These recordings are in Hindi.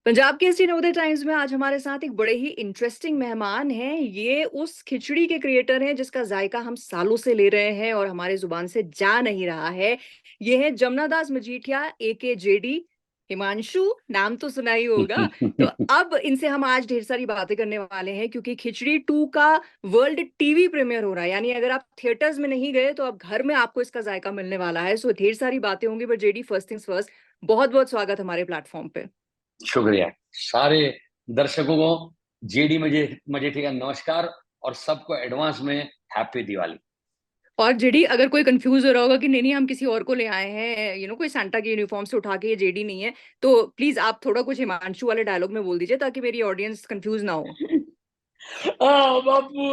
पंजाब केसरी नवोदय टाइम्स में आज हमारे साथ एक बड़े ही इंटरेस्टिंग मेहमान हैं। ये उस खिचड़ी के क्रिएटर हैं जिसका जायका हम सालों से ले रहे हैं और हमारे जुबान से जा नहीं रहा है। ये है जमुना दास मजीठिया एके जेडी। हिमांशु नाम तो सुना ही होगा। तो अब इनसे हम आज ढेर सारी बातें करने वाले हैं क्योंकि खिचड़ी 2 का वर्ल्ड टीवी प्रीमियर हो रहा है। यानी अगर आप थिएटर्स में नहीं गए तो अब घर में आपको इसका जायका मिलने वाला है। सो ढेर सारी बातें होंगी, but JD first things first, बहुत बहुत स्वागत हमारे प्लेटफॉर्म पे। शुक्रिया। सारे दर्शकों को जेडी मजेठी का नमस्कार और सबको एडवांस में हैप्पी दिवाली। और जेडी, अगर कोई कंफ्यूज हो रहा होगा कि नहीं नहीं हम किसी और को ले आए हैं, कोई सांता की यूनिफॉर्म से उठा के ये जेडी नहीं है, तो प्लीज आप थोड़ा कुछ हिमांशु वाले डायलॉग में बोल दीजिए ताकि मेरी ऑडियंस कंफ्यूज ना हो। बापू,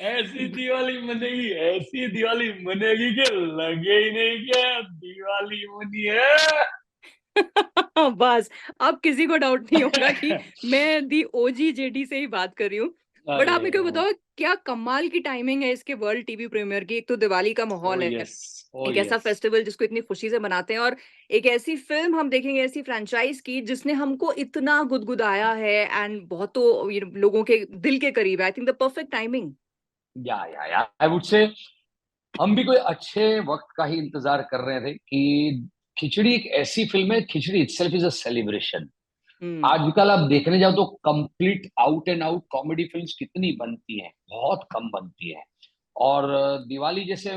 ऐसी दिवाली मनेगी, ऐसी दिवाली मनेगी कि लगे ही नहीं क्या दिवाली मनी है। बस, अब किसी को डाउट नहीं होगा कि मैं दी ओजी जेडी से ही बात कर रही हूँ। बट आप अरे मेरे को बताओ, क्या कमाल की टाइमिंग है इसके वर्ल्ड टीवी प्रीमियर की। एक तो दिवाली का ओ माहौल है, यस, ओ एक ऐसा यस। फेस्टिवल जिसको इतनी खुशी से मनाते हैं, और एक ऐसी फिल्म हम देखेंगे, ऐसी फ्रेंचाइज की जिसने हमको इतना गुदगुदाया है एंड बहुत तो लोगों के दिल के करीब है। I think the perfect timing. या आई वुड से हम भी कोई अच्छे वक्त का ही इंतजार कर रहे थे कि खिचड़ी एक ऐसी फिल्म है। खिचड़ी इटसेल्फ इज अ सेलिब्रेशन। हम्म। आजकल आप देखने जाओ तो complete out and out comedy films कितनी बनती हैं, बहुत कम बनती हैं। और दिवाली जैसे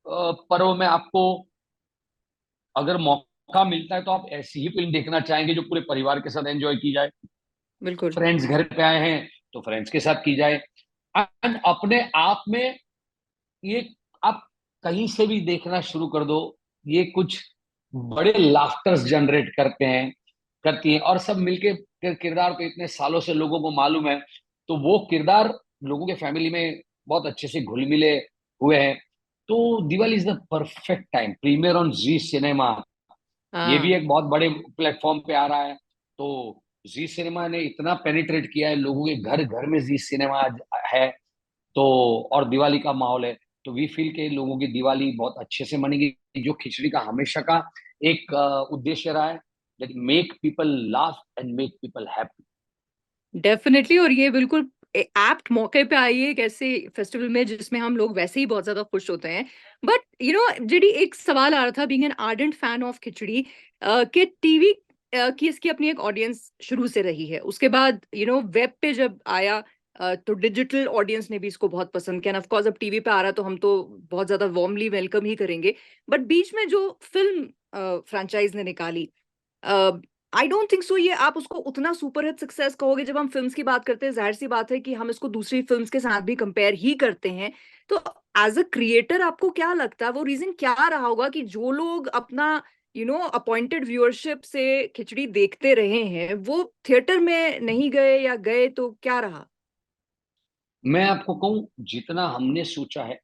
पर्व में आपको अगर मौका मिलता है तो आप ऐसी ही फिल्म देखना चाहेंगे जो पूरे परिवार के साथ एंजॉय की जाए। बिल्कुल। फ्रेंड्स घर पे आए हैं तो फ्रेंड्स के साथ की जाए। एंड अपने आप में ये आप कहीं से भी देखना शुरू कर दो, ये कुछ बड़े लाफ्टर्स जनरेट करते हैं, करती हैं। और सब मिलके किरदार को इतने सालों से लोगों को मालूम है, तो वो किरदार लोगों के फैमिली में बहुत अच्छे से घुल मिले हुए हैं। तो Diwali is the perfect time. Premiere on Zee Cinema, ये भी हाँ। एक बहुत बड़े प्लेटफॉर्म पे आ रहा है। तो जी सिनेमा ने इतना पेनिट्रेट किया है, लोगों के घर घर में जी सिनेमा आज है। तो और दिवाली का माहौल है, तो वी फील के लोगों की दिवाली बहुत अच्छे से मनेगी। जो खिचड़ी का हमेशा का एक उद्देश्य रहा है, that make people laugh and make people happy. Definitely, और ये बिल्कुल एप्ट मौके पे आई है एक ऐसे फेस्टिवल में जिसमें हम लोग वैसे ही बहुत ज्यादा खुश होते हैं। बट जेडी, एक सवाल आ रहा था, being an ardent fan of Khichdi, कि टीवी की इसकी अपनी एक ऑडियंस शुरू से रही है। उसके बाद वेब पे जब आया, तो डिजिटल ऑडियंस ने भी इसको बहुत पसंद किया। ऑफ कोर्स अब टीवी पे आ रहा है तो हम तो बहुत ज्यादा वार्मली वेलकम ही करेंगे। बट बीच में जो फिल्म फ्रेंचाइज ने निकाली, आई डोंट थिंक सो ये आप उसको उतना सुपर हिट सक्सेस कहोगे। जब हम फिल्म्स की बात करते हैं, जाहिर सी बात है कि हम इसको दूसरी फिल्म्स के साथ भी कंपेयर ही करते हैं। तो एज अ क्रिएटर आपको क्या लगता है, वो रीजन क्या रहा होगा कि जो लोग अपना अपॉइंटेड व्यूअरशिप से खिचड़ी देखते रहे हैं वो थिएटर में नहीं गए, या गए तो क्या रहा? मैं आपको कहूं, जितना हमने सोचा है,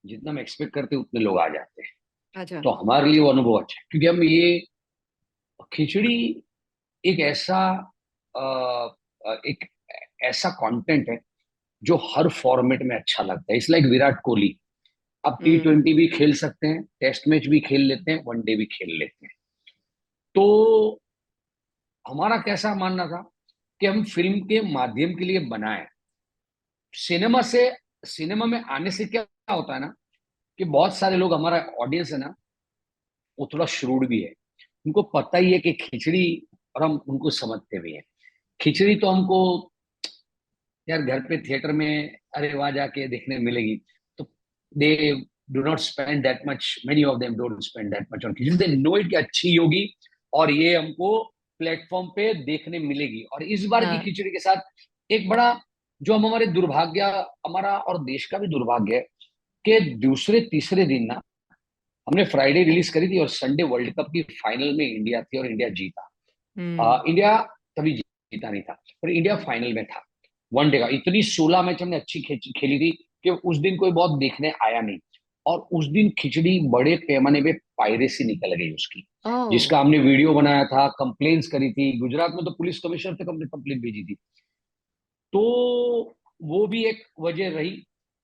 जितना हम एक्सपेक्ट करते हैं, उतने लोग आ जाते हैं। अच्छा। तो हमारे लिए वो अनुभव अच्छा है, क्योंकि हम ये खिचड़ी एक ऐसा एक ऐसा कंटेंट है जो हर फॉर्मेट में अच्छा लगता है। It's like Virat Kohli. आप हम्म। T20 भी खेल सकते हैं, टेस्ट मैच भी खेल लेते हैं, वनडे भी खेल लेते हैं। तो हमारा कैसा मानना था कि हम फिल्म के माध्यम के लिए बनाए। सिनेमा से सिनेमा में आने से क्या होता है ना, कि बहुत सारे लोग, हमारा ऑडियंस है ना, वो थोड़ा श्रूड भी है। उनको पता ही है कि खिचड़ी, और हम उनको समझते भी हैं। खिचड़ी तो हमको यार घर पे थिएटर में अरे वहां जाके देखने मिलेगी, तो they do not spend that much, many of them don't spend that much on khichdi. They know it कि अच्छी होगी और ये हमको प्लेटफॉर्म पे देखने मिलेगी। और इस बार की हाँ। खिचड़ी के साथ एक बड़ा, जो हम हमारे दुर्भाग्य, हमारा और देश का भी दुर्भाग्य है, कि दूसरे तीसरे दिन ना हमने फ्राइडे रिलीज करी थी और संडे वर्ल्ड कप की फाइनल में इंडिया थी और इंडिया जीता। हम्म। इंडिया तभी जीता नहीं था, पर इंडिया फाइनल में था। वनडे का इतनी 16 मैच हमने अच्छी खेली थी कि उस दिन कोई बहुत देखने आया नहीं। और उस दिन खिचड़ी बड़े पैमाने पे पायरेसी निकल गई उसकी, ओह। जिसका हमने वीडियो बनाया था, कंप्लेन्स करी थी। गुजरात में तो पुलिस कमिश्नर तक हमने कंप्लेन भेजी थी। तो वो भी एक वजह रही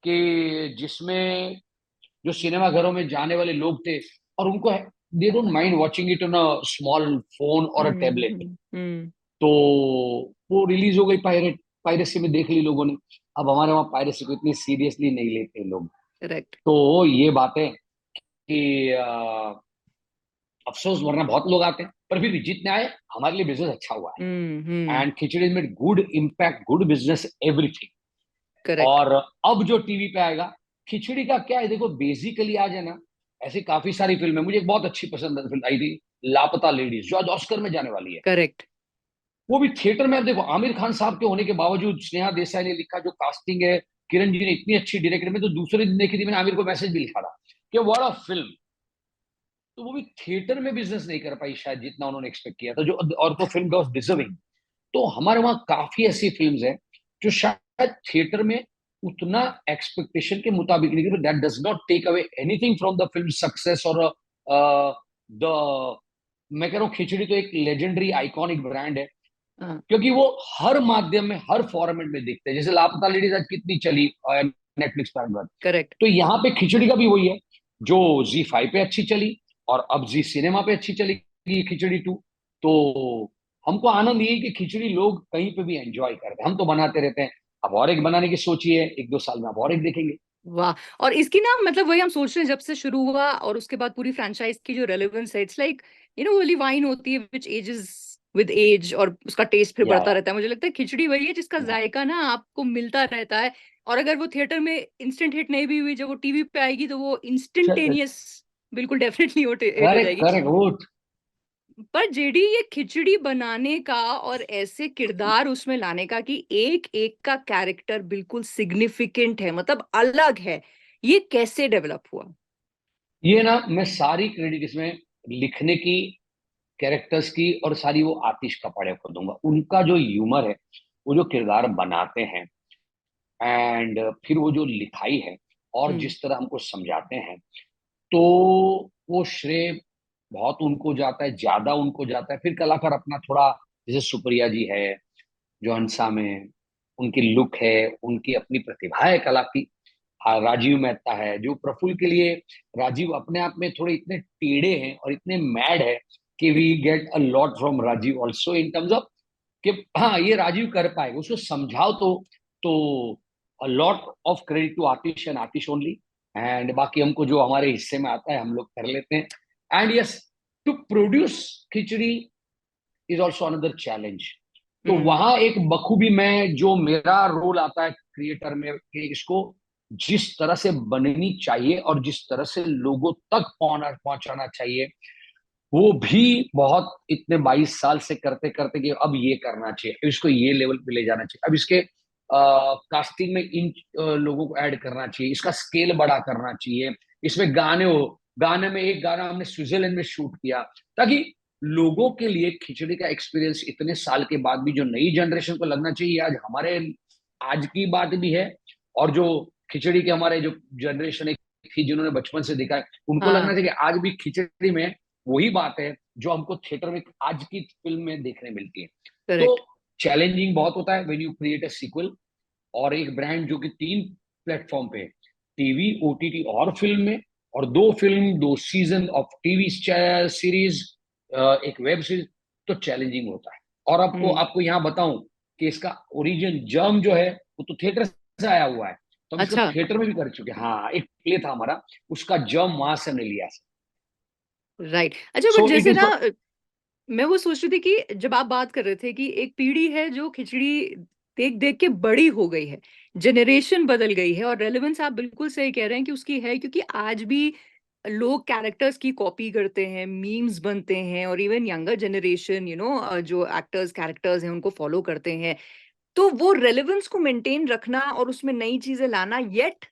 कि जिसमें जो सिनेमा घरों में जाने वाले लोग थे, और उनको they don't mind watching it on a small phone और अ टैबलेट। हम्म। तो वो रिलीज हो गई, पायरेसी में देख ली लोगों ने। अब हमारे वहाँ पायरेसी को इतनी सीरियसली नहीं लेते लोग। करेक्ट। तो ये बात है कि अफसोस, वरना बहुत लोग आते हैं, पर फिर भी जितने आए हमारे लिए बिजनेस अच्छा हुआ है। हम्म। एंड खिचड़ी में good impact, good business, everything. Correct. और अब जो टीवी पे आएगा, खिचड़ी का क्या है, देखो बेसिकली आज है ना, ऐसी काफी सारी फिल्म है। मुझे एक बहुत अच्छी पसंद फिल्म आई थी, लापता लेडीज, जो आज ऑस्कर में जाने वाली है। करेक्ट। वो भी थिएटर में। अब देखो, आमिर खान साहब के होने के बावजूद, स्नेहा देसाई ने लिखा, जो कास्टिंग है, किरण जी ने इतनी अच्छी डायरेक्टर में, तो दूसरे दिन देखी थी मैंने, आमिर को मैसेज भी लिखा था कि व्हाट अ फिल्म। तो वो भी थिएटर में बिजनेस नहीं कर पाई शायद जितना उन्होंने एक्सपेक्ट किया था, जो, और तो फिल्म वाज डिजर्विंग। तो हमारे वहाँ काफी ऐसी फिल्म्स हैं जो शायद थिएटर में उतना एक्सपेक्टेशन के मुताबिक नहीं, that does not take away anything from the film success. और द मैं कह रहा हूँ, खिचड़ी तो एक लेजेंडरी आइकॉनिक ब्रांड है, हाँ। क्योंकि वो हर माध्यम में, हर फॉर्मेट में दिखते हैं। जैसे लापता लेडीज आज कितनी चली नेटफ्लिक्स पर, करेक्ट। तो यहाँ पे खिचड़ी का भी वही है, जो Z5 पे अच्छी चली और अब जी सिनेमा पे अच्छी चलेगी खिचड़ी 2। तो हमको आनंद ये है कि खिचड़ी लोग कहीं पे भी एंजॉय करते हैं। हम तो बनाते रहते हैं, अब और एक बनाने की सोचिए, एक दो साल में अब और एक देखेंगे। वाह। और इसकी ना मतलब वही हम सोच रहे हैं, जब से शुरू हुआ और उसके बाद पूरी फ्रेंचाइज की जो रेलेवेंस है, इट्स लाइक ओनली वाइन होती है विच एजेस विद एज, और उसका टेस्ट फिर बढ़ता या रहता है। मुझे लगता है खिचड़ी वही है जिसका या जायका ना आपको मिलता रहता है। और अगर वो थिएटर में इंस्टेंट हिट नहीं भी हुई, जब वो टीवी पे आएगी तो वो इंस्टेंटेनियस बिल्कुल डेफिनेटली हिट हो करेक्ट जाएगी। करेक्ट वो। पर जेडी, ये खिचड़ी बनाने का और ऐसे किरदार उसमें लाने का कि एक एक का कैरेक्टर बिल्कुल सिग्निफिकेंट है, मतलब अलग है, ये कैसे डेवलप हुआ? ये ना, मैं सारी क्रेडिट इसमें लिखने की, कैरेक्टर्स की, और सारी वो आतिश कपाड़े को दूंगा। उनका जो ह्यूमर है, वो जो किरदार बनाते हैं, एंड फिर वो जो लिखाई है, और हम्म। जिस तरह हमको समझाते हैं, तो वो श्रेय बहुत उनको जाता है, ज्यादा उनको जाता है। फिर कलाकार अपना थोड़ा, जैसे सुप्रिया जी है जो हंसा में, उनकी लुक है, उनकी अपनी प्रतिभा है कला की। हाँ, राजीव मेहता है जो प्रफुल्ल के लिए, राजीव अपने आप में थोड़े इतने टेढ़े हैं और इतने मैड है कि we get a lot from Rajiv also in terms of कि हाँ, ये राजीव कर पाएगा, उसको समझाओ तो a lot of credit to Aatish and Aatish only. And बाकी हमको जो हमारे हिस्से में आता है हम लोग कर लेते हैं। And yes, to produce Khichdi is also another challenge. तो हम्म। वहां एक बखूबी में जो मेरा रोल आता है क्रिएटर में, कि इसको जिस तरह से बननी चाहिए और जिस तरह से लोगों तक पहुंचाना चाहिए, वो भी बहुत इतने 22 साल से करते करते कि अब ये करना चाहिए, इसको ये लेवल पे ले जाना चाहिए, अब इसके कास्टिंग में इन लोगों को ऐड करना चाहिए, इसका स्केल बड़ा करना चाहिए, इसमें गाने हो, गाने में एक गाना हमने स्विट्जरलैंड में शूट किया, ताकि लोगों के लिए खिचड़ी का एक्सपीरियंस इतने साल के बाद भी जो नई जनरेशन को लगना चाहिए, आज हमारे आज की बात भी है। और जो खिचड़ी के हमारे जो जनरेशन है थी, जिन्होंने बचपन से देखा है, उनको लगना हाँ। चाहिए कि आज भी खिचड़ी में वही बात है जो हमको थिएटर में आज की फिल्म में देखने मिलती है। तो करेक्ट। चैलेंजिंग बहुत होता है when you create a sequel, और एक ब्रांड जो कि 3 प्लेटफॉर्म पे, टीवी, OTT और फिल्म में, और 2 film, 2 season of TV series, एक वेब सीरीज, तो चैलेंजिंग होता है। और आपको हम्म। आपको यहाँ बताऊं कि इसका ओरिजिन जर्म जो है, वो तो थिएटर से आया हुआ है, तो हम इसको अच्छा। थिएटर में भी कर चुके हैं। हाँ, एक प्ले था हमारा, उसका जर्म वहां से हमने लिया। राइट। अच्छा, बट सो इट जैसे इज। ना मैं वो सोच रही थी कि जब आप बात कर रहे थे कि एक पीढ़ी है जो खिचड़ी देख देख के बड़ी हो गई है, जनरेशन बदल गई है, और रेलेवेंस आप बिल्कुल सही कह रहे हैं कि उसकी है, क्योंकि आज भी लोग कैरेक्टर्स की कॉपी करते हैं, मीम्स बनते हैं, और इवन यंगर जनरेशन जो एक्टर्स कैरेक्टर्स हैं उनको फॉलो करते हैं। तो वो रेलेवेंस को मेंटेन रखना और उसमें नई चीजें लाना, येट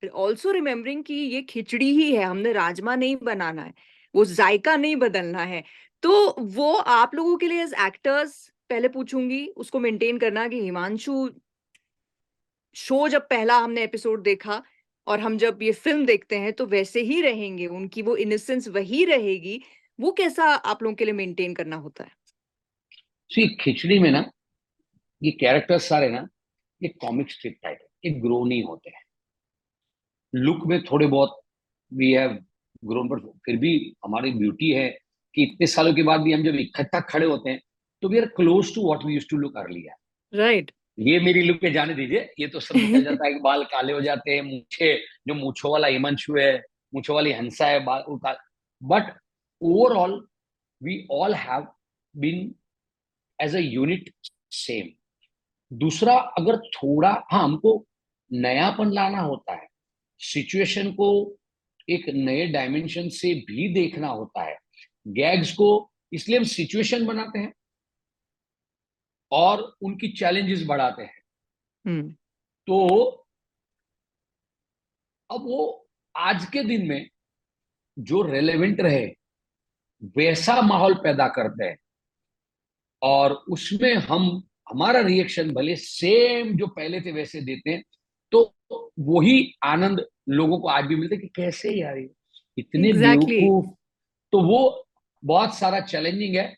ऑल्सो रिमेम्बरिंग कि ये खिचड़ी ही है, हमने राजमा नहीं बनाना है, वो जायका नहीं बदलना है। तो वो आप लोगों के लिए एज एक्टर्स पहले पूछूंगी उसको मेंटेन करना, कि हिमांशु शो जब पहला हमने एपिसोड देखा और हम जब ये फिल्म देखते हैं तो वैसे ही रहेंगे, उनकी वो इनोसेंस वही रहेगी, वो कैसा आप लोगों के लिए मेंटेन करना होता है? सी खिचड़ी में ना, ये कैरेक्टर्स सारे ना, ये कॉमिक स्ट्रिप टाइप है, ये ग्रो नहीं होते हैं। लुक में थोड़े बहुत वी हैव ग्रोन, पर फिर भी हमारी ब्यूटी है कि इतने सालों के बाद भी हम जब इकट्ठा खड़े होते हैं तो we are close to what we used to look earlier. Right. ये मेरी लुक पे जाने दीजिए, ये तो सब निकल जाता है, बाल काले हो जाते हैं, मूछे, जो मूछों वाला हिमांशु है, मूछों वाली हंसा है, बाल but overall we all have been as a unit same. दूसरा, अगर थोड़ा, हाँ, हमको नयापन लाना होता है, सिचुएशन को एक नए डायमेंशन से भी देखना होता है, गैग्स को, इसलिए हम सिचुएशन बनाते हैं और उनकी चैलेंजेस बढ़ाते हैं। हम्म। तो अब वो आज के दिन में जो रेलेवेंट रहे वैसा माहौल पैदा करते हैं, और उसमें हम, हमारा रिएक्शन भले सेम जो पहले थे वैसे देते हैं, तो वही आनंद लोगों को आज भी मिलता है कि कैसे यार ये इतने एग्जैक्टली। बेवकूफ। तो वो बहुत सारा चैलेंजिंग है,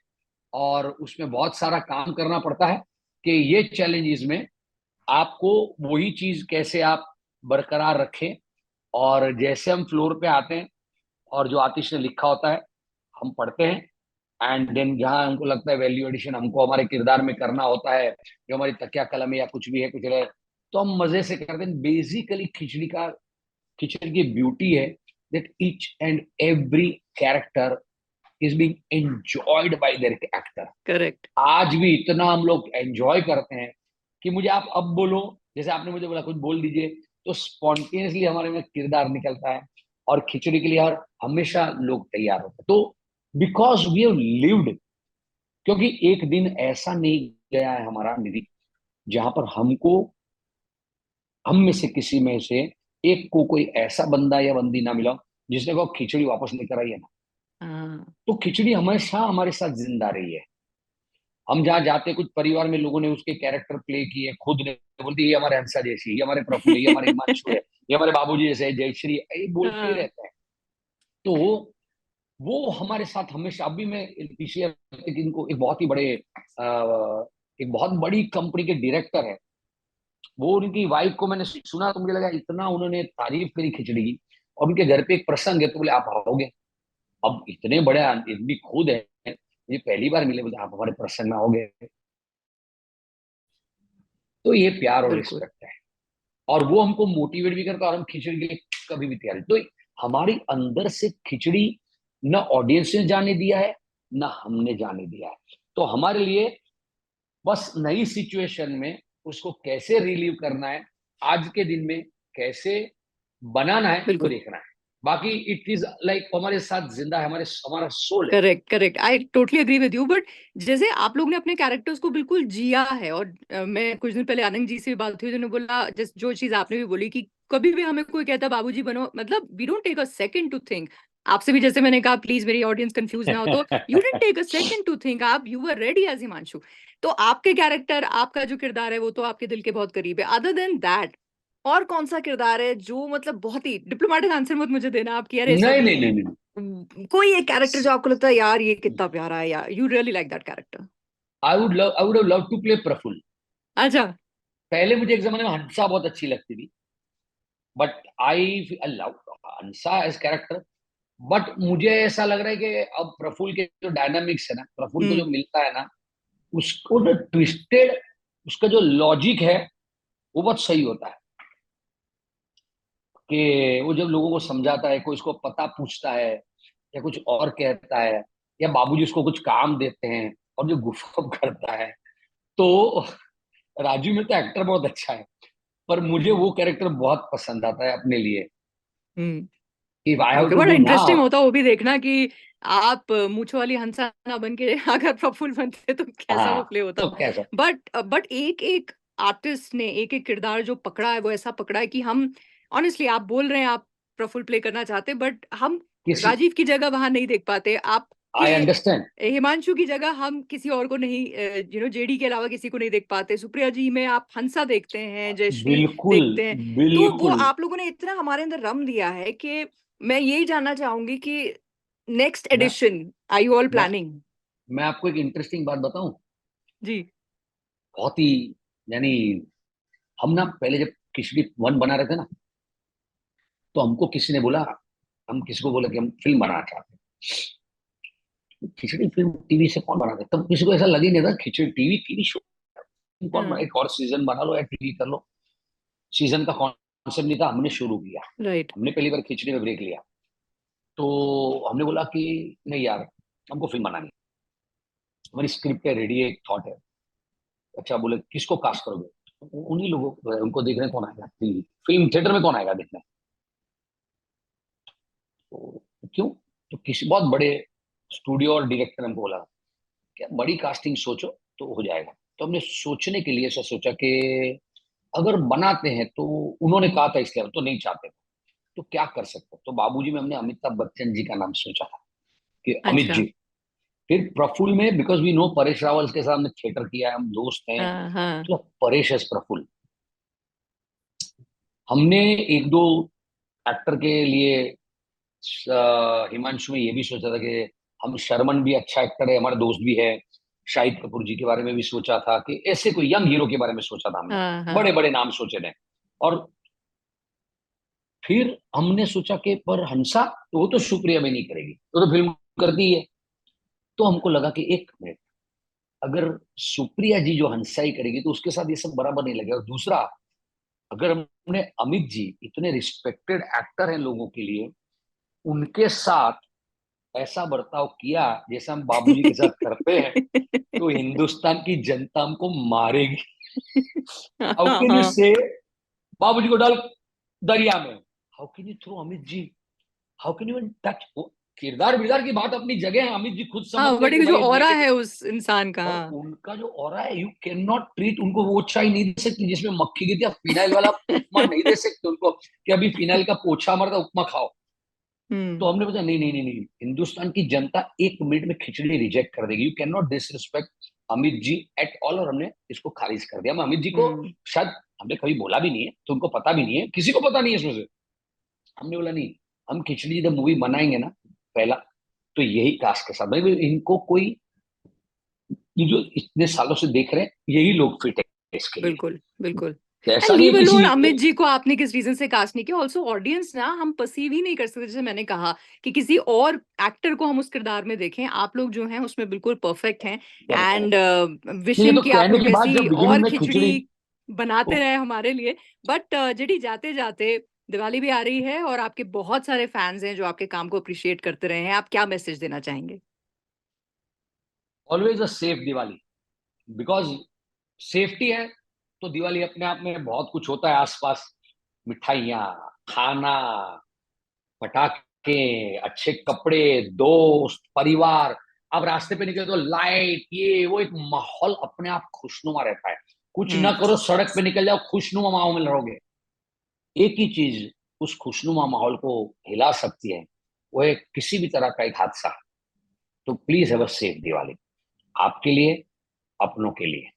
और उसमें बहुत सारा काम करना पड़ता है कि ये चैलेंजेस में आपको वही चीज कैसे आप बरकरार रखें। और जैसे हम फ्लोर पे आते हैं और जो आतिश ने लिखा होता है हम पढ़ते हैं, एंड देन जहां हमको लगता है वैल्यू एडिशन हमको हमारे किरदार में करना होता है, जो हमारी तकिया कलम है या कुछ भी है, कुछ है, तो हम मजे से करते हैं। बेसिकली खिचड़ी की ब्यूटी है that each and every character is being enjoyed bye there actor. Correct. आज भी इतना हम लोग एंजॉय करते हैं कि मुझे आप अब बोलो, जैसे आपने मुझे बोला कुछ बोल दीजिए, तो स्पॉन्टेनियसली हमारे में किरदार निकलता है, और खिचड़ी के लिए और हमेशा लोग तैयार होते हैं। तो बिकॉज वी हैव लिव्ड, क्योंकि एक दिन ऐसा नहीं गया है हमारा निधि जहां पर हमको, हम में से किसी में से एक को कोई ऐसा बंदा या बंदी ना मिला जिसने को खिचड़ी वापस लेकर आई है ना। हाँ। तो खिचड़ी हमेशा हमारे साथ जिंदा रही है। हम जहाँ जाते, कुछ परिवार में लोगों ने उसके कैरेक्टर प्ले किए, खुद ने बोलती ये हमारे हंसा जैसी, ये हमारे प्रफुल्ल, ये हमारे हिमांशु है, ये हमारे बाबूजी जैसे है, जयश्री है, ये बोलते ही हाँ। रहते हैं। तो वो हमारे साथ हमेशा। अभी मैं पिछले हफ्ते की, इनको एक बहुत ही बड़े एक बहुत बड़ी कंपनी के डायरेक्टर है, वो उनकी वाइफ को मैंने सुना तो मुझे लगा इतना उन्होंने तारीफ करी खिचड़ी की, और उनके घर पे एक प्रसंग है तो बोले आप आओगे। अब इतने बड़े आदमी खुद है, मुझे पहली बार मिले, बोले आप हमारे प्रसंग में आओगे। तो ये प्यार और बिल्कुल। रिस्पेक्ट है, और वो हमको मोटिवेट भी करता है, और हम खिचड़ी के लिए कभी भी तैयार हैं। तो हमारी अंदर से खिचड़ी न ऑडियंस ने जाने दिया है, न हमने जाने दिया है। तो हमारे लिए बस नई सिचुएशन में उसको कैसे रिलीव करना है, आज के दिन में कैसे बनाना है, वो बिल्कुल। देखना है। बाकी इट इज लाइक हमारे साथ जिंदा है, हमारा सोल है। Correct, correct, I totally agree with you. But जैसे आप लोग ने अपने कैरेक्टर्स को बिल्कुल जिया है, और मैं कुछ दिन पहले आनंद जी से बात हुई, उन्होंने बोला जिस जो चीज आपने भी बोली कि कभी भी हमें कोई कहता बाबूजी बनो, मतलब we don't take a second to think. आपसे भी जैसे मैंने कहा प्लीज मेरी ऑडियंस कंफ्यूज ना हो, तो you didn't take a second to think, आप you were ready as Himanshu. तो आपके कैरेक्टर, आपका जो किरदार है वो तो आपके दिल के बहुत करीब है। अदर देन दैट, और कौन सा किरदार है जो मतलब बहुत ही डिप्लोमेटिक आंसर मत मुझे देना आप कि यार ऐसा नहीं भी नहीं है, नहीं नहीं। कोई एक कैरेक्टर जो आपको लगता है यार ये कितना प्यारा है, यार you really like that character. I would love to play Praful. अच्छा। पहले मुझे एक जमाने में हंसा बहुत अच्छी लगती थी, but I love Hansa as character. But मुझे ऐसा लग रहा है कि अब प्रफुल्ल के जो डायनामिक्स है ना, प्रफुल्ल को जो हम्म। मिलता है ना, उसको जो ट्विस्टेड, उसका जो लॉजिक है वो बहुत सही होता है। कि वो जब लोगों को समझाता है, कोई उसको पता पूछता है या कुछ और कहता है, या बाबूजी उसको कुछ काम देते हैं और जो गुफअप करता है, तो राजू में तो एक्टर बहुत अच्छा है, पर मुझे हम्म। वो कैरेक्टर बहुत पसंद आता है अपने लिए। Hmm. If I have okay, to बड़ा डू इंटरेस्टिंग नाउ, होता वो भी देखना कि आप मूंछ वाली हंसा ना बन के अगर प्रफुल्ल बनते तो कैसा हाँ, वो प्ले होता। तो कैसा। बट एक एक आर्टिस्ट ने एक एक किरदार जो पकड़ा है वो ऐसा पकड़ा है कि हम ऑनेस्टली, आप बोल रहे हैं आप प्रफुल्ल प्ले करना चाहते, बट हम किसी, राजीव की जगह वहां नहीं देख पाते आपके। I understand. हिमांशु की जगह हम किसी और को नहीं, जेडी के अलावा किसी को नहीं देख पाते। सुप्रिया जी में आप हंसा देखते हैं, जयश्री बिल्कुल, देखते हैं। तो वो बिल्कुल। आप लोगों ने इतना हमारे अंदर रम दिया है कि मैं यही जानना चाहूंगी कि नेक्स्ट मैं एडिशन आर यू ऑल मैं प्लानिंग? मैं आपको एक इंटरेस्टिंग बात बताऊं, जी। बहुत ही, यानी हम ना पहले जब खिचड़ी वन बना रहे थे ना, तो हमको किसी ने बोला हम किसी को बोले कि हम फिल्म बनाना चाहते हैं, खिचड़ी फिल्म टीवी से कौन बनाता है? तब किसी को ऐसा लग ही नहीं था खिचड़ी टीवी टीवी शो कौन बना, हाँ, एक और सीजन बना लो या टीवी कर लो। सीजन का कॉन्सेप्ट नहीं था, हमने शुरू किया। राइट। हमने पहली बार खिचड़ी में ब्रेक लिया, तो हमने बोला कि नहीं यार, हमको फिल्म बनानी है। हमारी स्क्रिप्ट है, रेडी है, एक थॉट है। अच्छा, बोले किसको कास्ट करोगे? उन्हीं लोगों को, उनको देखने कौन आएगा, फिल्म थिएटर में कौन आएगा देखने? तो क्यों? तो किसी बहुत बड़े स्टूडियो और डायरेक्टर ने हमको बोला क्या बड़ी कास्टिंग सोचो तो हो जाएगा। तो हमने सोचने के लिए ऐसा सोचा कि अगर बनाते हैं तो, उन्होंने कहा था इसलिए हम तो नहीं चाहते, तो क्या कर सकते हैं? तो बाबूजी में हमने अमिताभ बच्चन जी का नाम सोचा था कि अमित अच्छा। जी। फिर प्रफुल्ल में, because we know Paresh Rawal के साथ हमने थिएटर किया है, हम दोस्त हैं, हाँ हाँ तो परेश एस प्रफुल्ल। हमने एक दो एक्टर के लिए हिमांशु में ये भी सोचा था कि हम, शर्मन भी अच्छा एक्टर है, हमारा दोस्त भी है। शाहिद कपूर जी के बारे में भी सोचा था कि ऐसे कोई यंग हीरो के बारे में सोचा था हमने। हाँ हाँ। बड़े बड़े नाम सोचे थे। और फिर हमने सोचा कि पर हंसा तो वो तो सुप्रिया भी नहीं करेगी, वो तो फिल्म करती है। तो हमको लगा कि एक मिनट, अगर सुप्रिया जी जो हंसा ही करेगी तो उसके साथ ये सब बराबर नहीं लगेगा। और दूसरा, अगर हमने अमित जी, इतने रिस्पेक्टेड एक्टर हैं लोगों के लिए, उनके साथ ऐसा बर्ताव किया जैसा हम बाबूजी के साथ करते हैं, तो हिंदुस्तान की जनता हमको मारेगी। हाउ हाँ कैन यू हाँ से बाबूजी को डाल दरिया में? How can you throw Amit ji? How can you touch? किरदार विरदार की बात अपनी जगह है, अमित जी खुद हाँ, समझते हैं बट कि जो भाई इस ऑरा लड़के है के, उस इंसान का, और हाँ। उनका जो ऑरा है, यू कैन नॉट ट्रीट उनको, वो चाय नहीं दे सकती जिसमें मक्खी गिरती है, फिनाइल वाला उपमा नहीं दे सकते उनको कि अभी फिनाइल का पोछा मरता उपमा खाओ। तो हम्म हमने बोला नहीं नहीं नहीं नहीं, हिंदुस्तान की जनता 1 मिनट में खिचड़ी रिजेक्ट कर देगी, you cannot disrespect Amit ji at all. और हमने इसको खारिज कर दिया। हम अमित जी को हम्म। शायद हमने कभी बोला भी नहीं है, तो उनको पता भी नहीं है, किसी को पता नहीं है इसमें से। हमने बोला नहीं, हम खिचड़ी जब मूवी बनाएंगे ना पहला, तो यही कास्ट के साथ भाई, इनको कोई, ये जो इतने सालों से देख रहे हैं यही लोग फिट है इसके लिए। बिल्कुल बिल्कुल। तो एंड ऐसा नहीं है लीव किसी, अलोन अमित जी को आपने किस रीजन से कास्ट नहीं किया, ऑल्सो ऑडियंस ना हम परसीव ही नहीं कर सकते, जैसे मैंने कहा कि किसी और एक्टर को हम उस किरदार में देखें, आप लोग जो हैं उसमें बिल्कुल परफेक्ट हैं। एंड नहीं, ये विशिंग तो कि आप कहने लोग की बात, ऐसी जब बिगिनिंग और में खिचड़ी, खिचड़ी बनाते रहे हमारे लिए। बट जेडी जाते जाते दिवाली भी आ रही है और आपके बहुत सारे फैंस हैं जो आपके काम को अप्रिशिएट करते रहे हैं, आप क्या मैसेज देना चाहेंगे? Always a safe Diwali, because safety है तो दिवाली अपने आप में बहुत कुछ होता है आसपास, मिठाइयाँ, खाना, पटाखे, अच्छे कपड़े, दोस्त, परिवार। अब रास्ते पे निकले तो लाइट, ये वो, एक माहौल अपने आप खुशनुमा रहता है। कुछ ना हम्म। करो, सड़क पे निकल जाओ, खुशनुमा माहौल में रहोगे। एक ही चीज उस खुशनुमा माहौल को हिला सकती है, वो है किसी भी तरह का एक हादसा। तो please have a safe Diwali, आपके लिए, अपनों के लिए।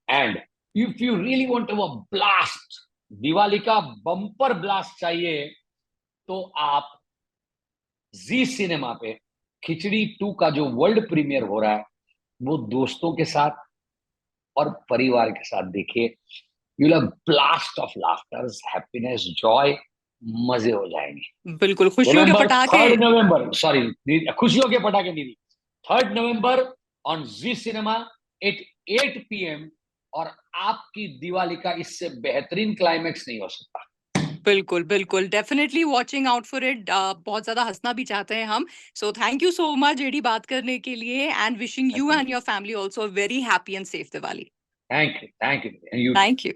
And if you really want to a blast, Diwali का बम्पर ब्लास्ट चाहिए, तो आप जी सिनेमा पे खिचड़ी 2 का जो वर्ल्ड प्रीमियर हो रहा है, वो दोस्तों के साथ और परिवार के साथ देखिए। You will blast of laughter, happiness, Joy, मजे हो जाएंगे। बिल्कुल, खुशियों के नवंबर पटाखे। 3 नवंबर, सॉरी, खुशियों के पटाखे नहीं, 3 November on Zee Cinema at 8 PM। और आपकी दिवाली का इससे बेहतरीन क्लाइमेक्स नहीं हो सकता। बिल्कुल बिल्कुल, definitely watching out for it. बहुत ज्यादा हंसना भी चाहते हैं हम। So thank you so much JD बात करने के लिए, and wishing thank you you, and your family also very happy and safe Diwali. Thank you, thank you, you too. Thank you.